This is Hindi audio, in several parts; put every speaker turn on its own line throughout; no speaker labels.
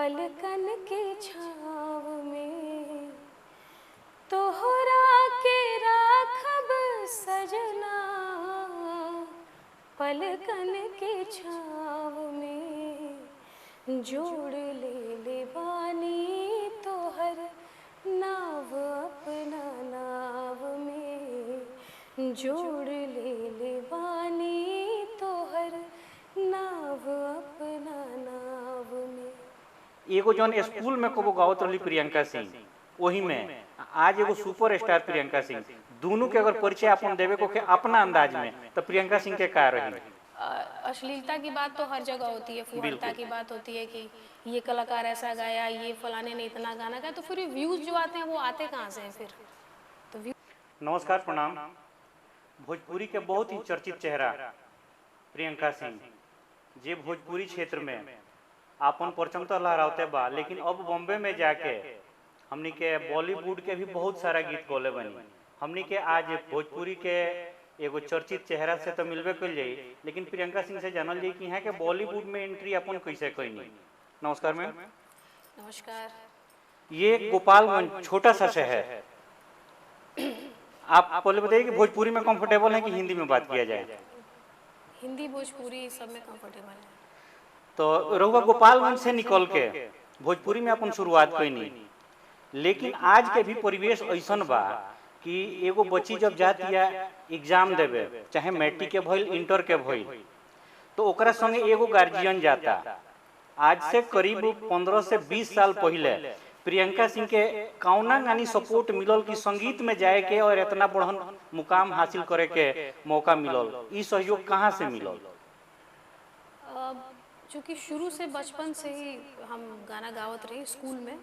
पलकन के छाँव में तोहरा के राखब सजना, पलकन के छाँव में जोड़ ले बानी तोहर नाव अपना नाव में, जोड़ ले बानी तोहर नाव अपना नाव में।
एगो जौन स्कूल में कबो गावत रही प्रियंका सिंह, वही में आज एगो सुपर स्टार प्रियंका सिंह, दोनों के अगर परिचय अपन देवे को के अपना अंदाज में, तो प्रियंका सिंह के क्या रही?
अश्लीलता की बात तो हर जगह होती है, फुहड़ता की बात होती है कि ये कलाकार ऐसा गाया, ये फलाने ने इतना गाना गाया, तो फिर व्यूज जो आते हैं वो आते कहाँ से हैं फिर? तो
नमस्कार, प्रणाम। भोजपुरी के बहुत ही चर्चित चेहरा प्रियंका सिंह, जे भोजपुरी क्षेत्र में आपन परचम तो लहराते बा, लेकिन अब बॉम्बे में जाके हमनी के बॉलीवुड के भी बहुत सारा गीत गौले बनी। हमनी के आज भोजपुरी के एगो चर्चित चेहरा से तो मिलबे कर जाई, लेकिन प्रियंका सिंह से जानल जाई कि यहाँ के बॉलीवुड में एंट्री अपन कैसे कैनी। नमस्कार मैम।
नमस्कार।
ये गोपालगंज छोटा सा शहर है, आप पहले बताइए कि भोजपुरी में कंफर्टेबल है कि हिंदी में बात किया जाए?
हिंदी भोजपुरी सब में कंफर्टेबल है।
तो रहुआ गोपालगंज से निकल के भोजपुरी में अपन शुरुआत कैनी, लेकिन आज के भी परिवेश ऐसा बा कि एगो बच्ची जब जाती है एग्जाम देवे, चाहे मैट्रिक के भइल इंटर के भइल, तो ओकरा संगे एगो गार्जियन जाता। आज से करीब 15 से 20 साल पहले प्रियंका सिंह के कौना गानी सपोर्ट मिलल कि संगीत में जाए के और इतना बड़हन मुकाम हासिल करे के मौका मिलल? ई सहयोग कहाँ से मिलल?
चूँकि शुरू से बचपन से ही हम गाना गावत रही स्कूल में,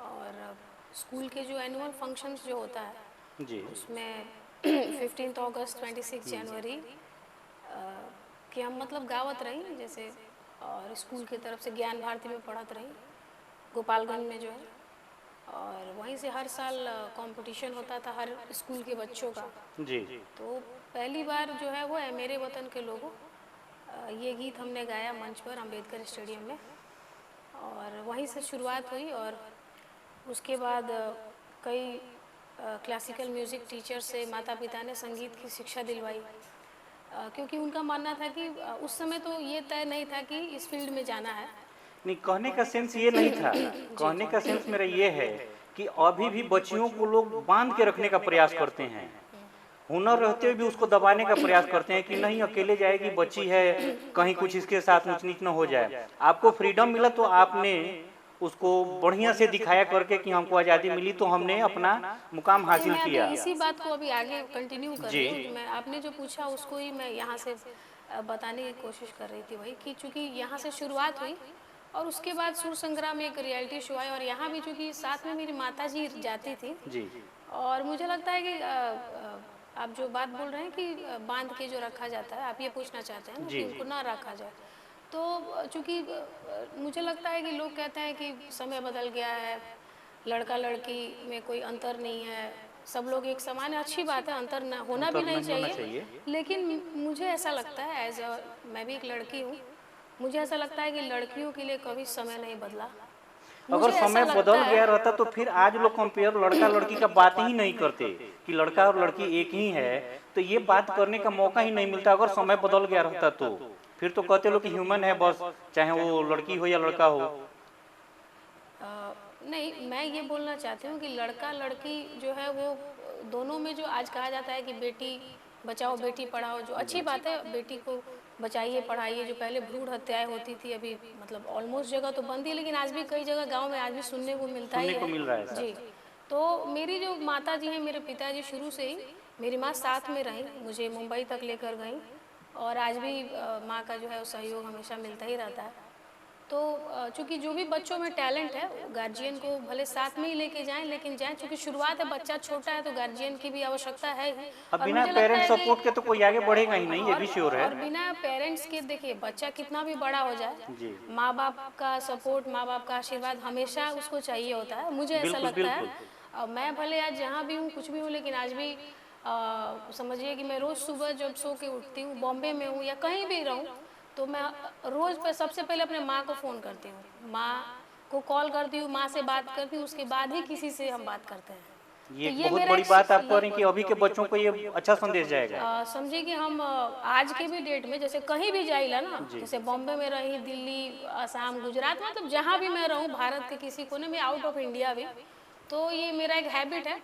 और स्कूल के जो एनुअल फंक्शंस जो होता है
जी,
उसमें 15 अगस्त 26 जनवरी कि हम मतलब गावत रही जैसे, और स्कूल की तरफ से ज्ञान भारती में पढ़त रही गोपालगंज में जो है, और वहीं से हर साल कंपटीशन होता था हर स्कूल के बच्चों का।
जी,
तो पहली बार जो है वो है मेरे वतन के लोगों, ये गीत हमने गाया मंच पर अंबेडकर स्टेडियम में, और वहीं से शुरुआत हुई। और उसके बाद कई क्लासिकल म्यूज़िक टीचर से माता पिता ने संगीत की शिक्षा दिलवाई, क्योंकि उनका मानना था कि उस समय तो ये तय नहीं था कि इस फील्ड में जाना है।
नहीं, कहने का सेंस ये नहीं था। कहने का सेंस मेरा ये है कि अभी भी बच्चियों को लोग बांध के रखने का प्रयास करते हैं, हुनर रहते हुए भी उसको दबाने का प्रयास करते हैं कि नहीं अकेले जाएगी, बच्ची है, कहीं कुछ इसके साथ ऊंच नीच न हो जाए। आपको फ्रीडम मिला तो आपने उसको बढ़िया से दिखाया करके कि हमको आज़ादी मिली तो हमने अपना मुकाम हासिल किया।
इसी बात को अभी आगे कंटिन्यू कर रही हूँ। मैं आपने जो पूछा उसको ही मैं यहाँ से बताने की कोशिश कर रही थी भाई, कि चूँकि यहाँ से शुरुआत हुई और उसके बाद सुर संग्राम एक रियलिटी शो आया, और यहाँ भी चूँकि साथ में मेरी माता जी जाती थी
जी,
और मुझे लगता है कि आप जो बात बोल रहे हैं कि बांध के जो रखा जाता है, आप ये पूछना चाहते हैं ना कि उनको ना रखा जाए, तो चूँकि मुझे लगता है कि लोग कहते हैं कि समय बदल गया है, लड़का लड़की में कोई अंतर नहीं है, सब लोग एक समान है, अच्छी बात है, अंतर ना होना भी नहीं चाहिए। लेकिन मुझे ऐसा लगता है एज मैं भी एक लड़की हूँ, मुझे ऐसा लगता है कि लड़कियों के लिए कभी समय नहीं बदला।
अगर समय बदल गया रहता तो फिर आज लोग कंपेयर लड़का लड़की का बात ही नहीं करते कि लड़का और लड़की एक ही है, तो ये बात करने का मौका ही नहीं मिलता। अगर समय बदल गया रहता तो फिर तो कहते लोग कि ह्यूमन है बस, चाहे वो लड़की हो या लड़का हो।
नहीं, मैं ये बोलना चाहती हूँ कि लड़का लड़की जो है वो दोनों में जो आज कहा जाता है कि बेटी बचाओ बेटी पढ़ाओ, जो अच्छी बात है, बेटी को बचाइए पढ़ाइए। जो पहले भ्रूण हत्याएं होती थी अभी मतलब ऑलमोस्ट जगह तो बंद ही, लेकिन आज भी कई जगह गांव में आज भी सुनने को मिलता ही है। जी, तो मेरी जो माता जी हैं, मेरे पिताजी शुरू से ही, मेरी माँ साथ में रही, मुझे मुंबई तक लेकर गई, और आज भी माँ का जो है वो सहयोग हमेशा मिलता ही रहता है। तो चूँकि जो भी बच्चों में टैलेंट है गार्जियन को भले साथ में ही लेके जाएं, लेकिन जाएं, चूँकि शुरुआत है, बच्चा छोटा है तो गार्जियन की भी आवश्यकता है ही।
अब बिना पेरेंट्स सपोर्ट के तो कोई आगे बढ़ेगा ही नहीं, ये भी श्योर है।
और बिना पेरेंट्स के देखिए बच्चा कितना भी बड़ा हो जाए, माँ बाप का सपोर्ट, माँ बाप का आशीर्वाद हमेशा उसको चाहिए होता है, मुझे ऐसा लगता है। मैं भले आज जहाँ भी हूँ कुछ भी हूँ, लेकिन आज भी समझिए कि मैं रोज़ सुबह जब सो के उठती हूँ, बॉम्बे में हूँ या कहीं भी रहूँ, तो मैं रोज़ पे सबसे पहले अपने माँ को फ़ोन करती हूँ, माँ को कॉल करती हूँ, माँ से बात करती हूँ, उसके बाद ही किसी से हम बात करते हैं।
ये
तो
बहुत
मेरा
बड़ी
एक
बात आप कह रही हैं कि अभी के बच्चों को ये अच्छा संदेश जाएगा।
समझिए कि हम आज के भी डेट में जैसे कहीं भी जाइला ना,
जी।
जैसे बॉम्बे में रही, दिल्ली, असम, गुजरात, मतलब जहाँ भी मैं रहूँ भारत के किसी कोने में, आउट ऑफ इंडिया भी, तो ये मेरा एक हैबिट है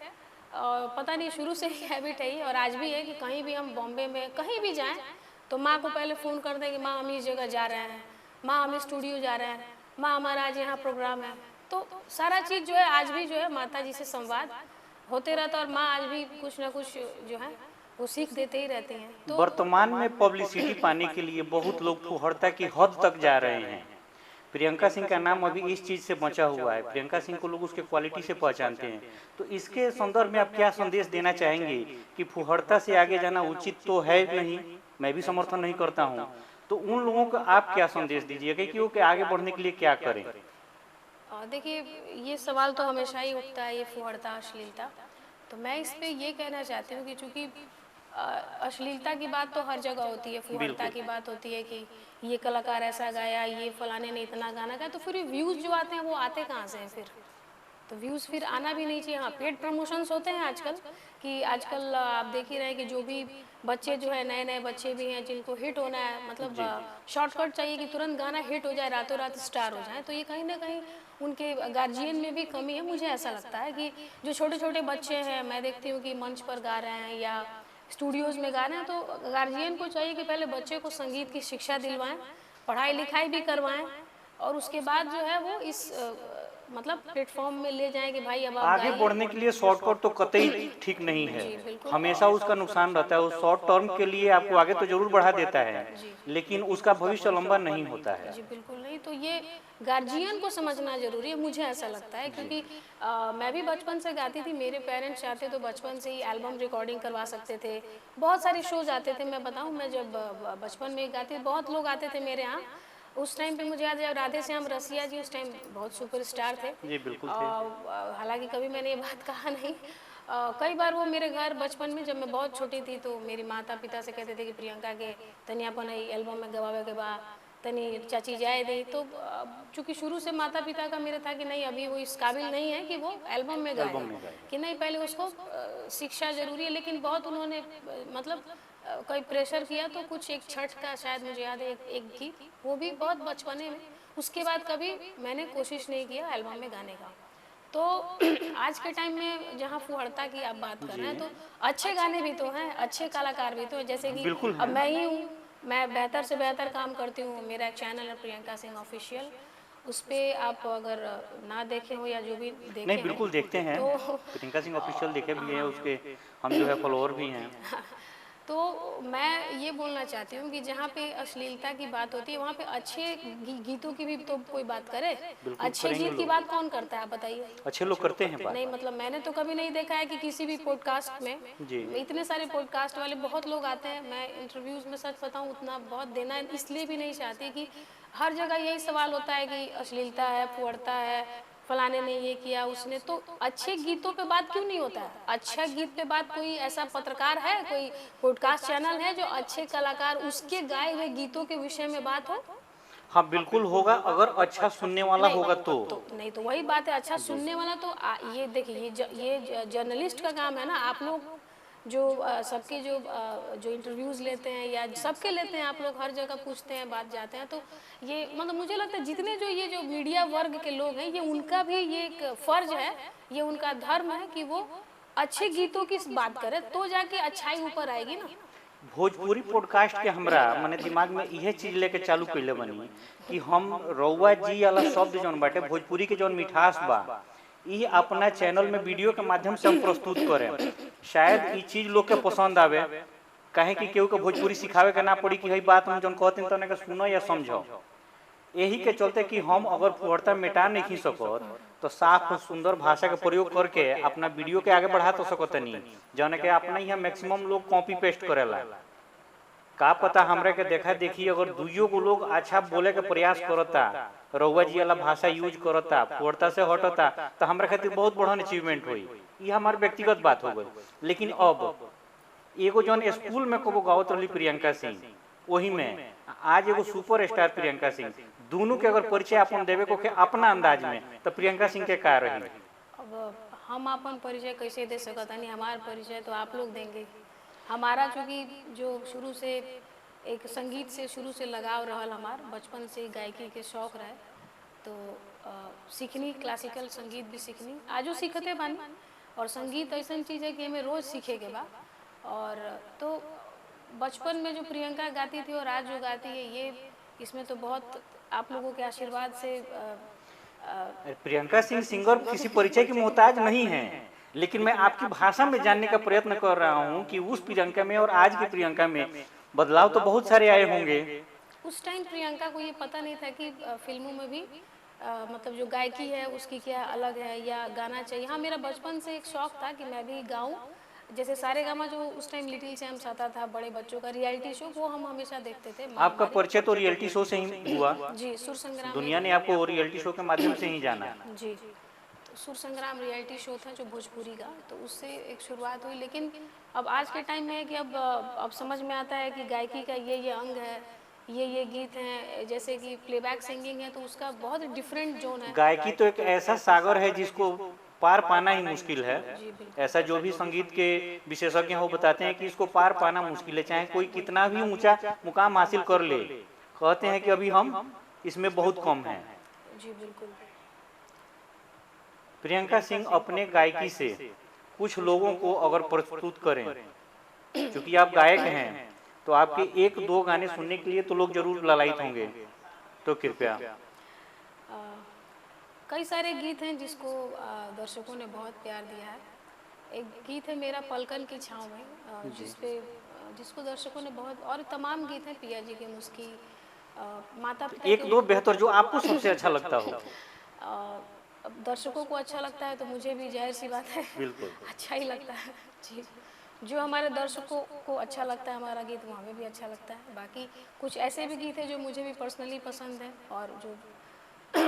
और पता नहीं शुरू से ही हैबिट है ये, और आज भी है कि कहीं भी हम बॉम्बे में कहीं भी जाएं तो माँ को पहले फ़ोन कर दें कि माँ हम इस जगह जा रहे हैं, माँ हम स्टूडियो जा रहे हैं, माँ हमारा आज यहाँ प्रोग्राम है। तो सारा चीज़ जो है आज भी जो है माता जी से संवाद होते रहता है, और माँ आज भी कुछ ना कुछ जो है वो सीख देते ही रहते हैं। तो
वर्तमान में पब्लिसिटी पाने के लिए बहुत लोग फुहड़ता की हद तक जा रहे हैं। प्रियंका सिंह का नाम अभी इस चीज से बचा हुआ है, प्रियंका सिंह को लोग उसके क्वालिटी से पहचानते हैं। तो इसके संदर्भ में आप क्या संदेश देना चाहेंगे कि फुहड़ता से आगे जाना उचित तो है नहीं, मैं भी समर्थन नहीं करता हूँ, तो उन लोगों को आप क्या संदेश दीजिएगा कि वो आगे बढ़ने के लिए क्या करें?
देखिए, ये सवाल तो हमेशा ही उठता है, ये फुहड़ता, अश्लीलता। तो मैं इस पे ये कहना चाहती हूँ कि चूँकि अश्लीलता की बात तो हर जगह होती है, फुहड़ता की बात होती है कि ये कलाकार ऐसा गाया, ये फलाने ने इतना गाना गाया, तो फिर व्यूज़ जो आते हैं वो आते कहाँ से हैं फिर? तो व्यूज़ फिर आना भी नहीं चाहिए। हाँ, पेड प्रमोशंस होते हैं आजकल, कि आजकल आप देख ही रहे हैं कि जो भी बच्चे जो है, नए नए बच्चे भी हैं जिनको हिट होना है, मतलब शॉर्टकट चाहिए कि तुरंत गाना हिट हो जाए, रातों रात स्टार हो जाए। तो ये कहीं ना कहीं उनके गार्जियन में भी कमी है। मुझे ऐसा लगता है कि जो छोटे छोटे बच्चे हैं, मैं देखती हूँ कि मंच पर गा रहे हैं या स्टूडियोज़ में गा रहे हैं, तो गार्जियन को चाहिए कि पहले बच्चे को संगीत की शिक्षा दिलवाएं, पढ़ाई लिखाई भी करवाएं, और उसके बाद जो है वो इस मतलब प्लेटफॉर्म में ले जाएं कि भाई अब आप
आगे
गाइए।
बढ़ने के लिए शॉर्टकट तो कतई ठीक नहीं है,
जी बिल्कुल।
हमेशा उसका नुकसान रहता है। वो शॉर्ट टर्म के लिए आपको आगे तो जरूर बढ़ा देता है, लेकिन उसका भविष्य लंबा नहीं होता है।
जी बिल्कुल नहीं। तो ये गार्जियन को समझना जरूरी है, मुझे ऐसा लगता है, क्योंकि मैं भी बचपन से गाती थी, मेरे पेरेंट्स चाहते तो बचपन से ही एल्बम रिकॉर्डिंग करवा सकते थे, बहुत सारे शोज आते थे। मैं बताऊं, मैं जब बचपन में गाती, बहुत लोग आते थे मेरे यहाँ। उस टाइम पे मुझे याद है राधे श्याम रसिया जी उस टाइम बहुत सुपरस्टार थे।
जी बिल्कुल थे।
हालांकि कभी मैंने ये बात कहा नहीं। कई बार वो मेरे घर बचपन में जब मैं बहुत छोटी थी तो मेरे माता पिता से कहते थे कि प्रियंका के तनी अपन एल्बम में गवावे के बाद तनी चाची जाए दी। तो चूँकि शुरू से माता पिता का मेरा था कि नहीं, अभी वो इस काबिल नहीं है कि वो एल्बम में गाए, कि नहीं पहले उसको शिक्षा जरूरी है। लेकिन बहुत उन्होंने मतलब कोई प्रेशर किया, तो कुछ एक छठ का शायद मुझे याद है एक गीत, वो भी बहुत बचपने में। उसके बाद कभी मैंने कोशिश नहीं किया एल्बम में गाने का। तो आज के टाइम में जहाँ फुहड़ता की आप बात कर रहे हैं, तो अच्छे गाने भी तो हैं, अच्छे कलाकार भी तो हैं, जैसे कि
बिल्कुल
अब
है।
मैं ही हूँ, मैं बेहतर से बेहतर काम करती हूँ। मेरा एक चैनल है प्रियंका सिंह ऑफिशियल, उस पर आप अगर ना देखे हो या जो भी देखे
नहीं
हैं
बिल्कुल देखते हैं,
तो
प्रियंका सिंह ऑफिशियल देखे भी हैं, उसके हम जो है फॉलोअर भी हैं।
तो मैं ये बोलना चाहती हूँ कि जहाँ पे अश्लीलता की बात होती है वहाँ पे अच्छे गीतों की भी तो कोई बात करे।
बिल्कुल
अच्छे
करेंगे
गीत की
लोग,
बात कौन करता है आप बताइए?
अच्छे लोग करते हैं
नहीं,
बात।
मतलब मैंने तो कभी नहीं देखा है कि किसी भी पॉडकास्ट में,
जी
इतने सारे पॉडकास्ट वाले बहुत लोग आते हैं, मैं इंटरव्यूज़ में सच बताऊँ उतना बहुत देना इसलिए भी नहीं चाहती कि हर जगह यही सवाल होता है कि अश्लीलता है, फुहड़ता है, फलाने ने ये किया, उसने। तो अच्छे गीतों पे बात क्यों नहीं होता है? अच्छा गीत पे बात, कोई ऐसा पत्रकार है, कोई पॉडकास्ट चैनल है जो अच्छे कलाकार उसके गाए हुए गीतों के विषय में बात हो?
हाँ बिल्कुल होगा, अगर अच्छा सुनने वाला होगा तो।
नहीं, तो वही बात है, अच्छा सुनने वाला तो ये देखिए, ये जर्नलिस्ट का काम है ना। आप लोग जो सबके जो इंटरव्यूज़ लेते हैं या सबके लेते हैं, आप लोग हर जगह पूछते हैं, बात जाते हैं, तो ये मतलब मुझे लगता है जितने ये जो मीडिया वर्ग के लोग हैं, ये उनका भी ये एक फर्ज है, ये उनका धर्म है कि वो अच्छे गीतों की बात करें, तो जाके अच्छाई ऊपर आएगी ना।
भोजपुरी पॉडकास्ट के हमरा मने दिमाग में यह चीज लेके चालू कैले बनी कि हम रउआ जी वाला शब्द जौन बाटे भोजपुरी के जौन मिठास बा, ये अपना चैनल में वीडियो के माध्यम से हम प्रस्तुत करें। शायद ये चीज लोग के पसंद आवे, कहे कि केहू के भोजपुरी सिखावे के ना पड़ी कि हई बात हम जौन कहते तने के सुनो या समझो। यही के चलते कि हम अगर फुहड़ता मिटा नहीं सकत तो साफ और सुंदर भाषा के प्रयोग करके अपना वीडियो के आगे बढ़ा तो सकत नहीं, जौन के अपना यहाँ मैक्सिमम लोग कॉपी पेस्ट करेला। का पता हमरे के देखा देखी अगर दुइयो को लोग अच्छा बोले के प्रयास करता, रउआ जी वाला भाषा यूज करता, फुहड़ता से हटता, तो हमारे खातिर बहुत बड़ा अचीवमेंट हुई। ये हमारे व्यक्तिगत बात हो गई। लेकिन अब एगो जौन स्कूल में कबो गावत रही प्रियंका सिंह, वही में आज एगो सुपर स्टार प्रियंका सिंह, दोनों के अगर परिचय अपन देवे को के अपना अंदाज में, तो प्रियंका सिंह के का रही?
अब हम अपन परिचय कैसे दे सकत हनी, हमार परिचय तो आप लोग देंगे। हमारा चूँकि जो शुरू से एक संगीत से शुरू से लगाव रहल, हमार बचपन से गायकी के शौक रहे, तो सीखनी, क्लासिकल संगीत भी सीखनी, आजो सीखते बानी। और संगीत ऐसा चीज़ है कि हमें रोज़ सीखे के बा। और तो बचपन में जो प्रियंका गाती थी और आज जो गाती है, ये इसमें तो बहुत आप लोगों के आशीर्वाद से
प्रियंका सिंह सिंगर किसी परिचय की मोहताज नहीं है, लेकिन मैं आपकी भाषा में जानने का प्रयत्न कर रहा हूँ कि उस प्रियंका में और आज की प्रियंका में बदलाव तो बहुत सारे आए होंगे।
उस टाइम प्रियंका को ये पता नहीं था कि फिल्मों में भी मतलब जो गायकी है उसकी क्या अलग है या गाना चाहिए। हाँ, मेरा बचपन से एक शौक था कि मैं भी गाऊं। जैसे सारेगामा जो उस टाइम लिटिल चैम्प्स आता था, बड़े बच्चों का रियलिटी शो, वो हम हमेशा देखते थे।
आपका परिचय तो रियलिटी शो से ही हुआ?
जी, सुर संग्राम
दुनिया ने आपको रियलिटी शो के माध्यम से ही जाना।
जी, तो सुर संग्राम रियलिटी शो था जो भोजपुरी का, तो उससे एक शुरुआत हुई। लेकिन अब आज के टाइम में है कि अब समझ में आता है कि गायकी का ये अंग है, ये गीत हैं, जैसे कि प्लेबैक सिंगिंग है, तो उसका बहुत डिफरेंट जोन है।
गायकी तो एक ऐसा सागर है जिसको पार पाना ही मुश्किल है।
जी बिल्कुल।
ऐसा जो भी संगीत के विशेषज्ञ हो बताते हैं कि इसको पार पाना मुश्किल है, चाहे कोई कितना भी ऊंचा मुकाम हासिल कर ले, कहते हैं कि अभी हम इसमें बहुत कम हैं।
जी बिल्कुल।
प्रियंका सिंह अपने गायकी से कुछ लोगों को अगर प्रस्तुत करें, क्योंकि आप गायक हैं, तो आपके एक दो गाने सुनने के लिए तो लोग जरूर ललायित होंगे, तो कृपया।
कई सारे गीत हैं जिसको दर्शकों ने बहुत प्यार दिया है। एक गीत है मेरा पलकन की छाँव में, जिसको दर्शकों ने बहुत, और तमाम गीत हैं, पिया जी की मुस्की, माता पिता
एक दो बेहतर जो आपको सबसे अच्छा लगता हो।
अब दर्शकों को अच्छा लगता है तो मुझे भी जाहिर सी बात है
बिल्कुल।
अच्छा ही लगता है। जी, जो हमारे दर्शकों को अच्छा लगता है हमारा गीत, वो हमें भी अच्छा लगता है। बाकी कुछ ऐसे भी गीत हैं जो मुझे भी पर्सनली पसंद है और जो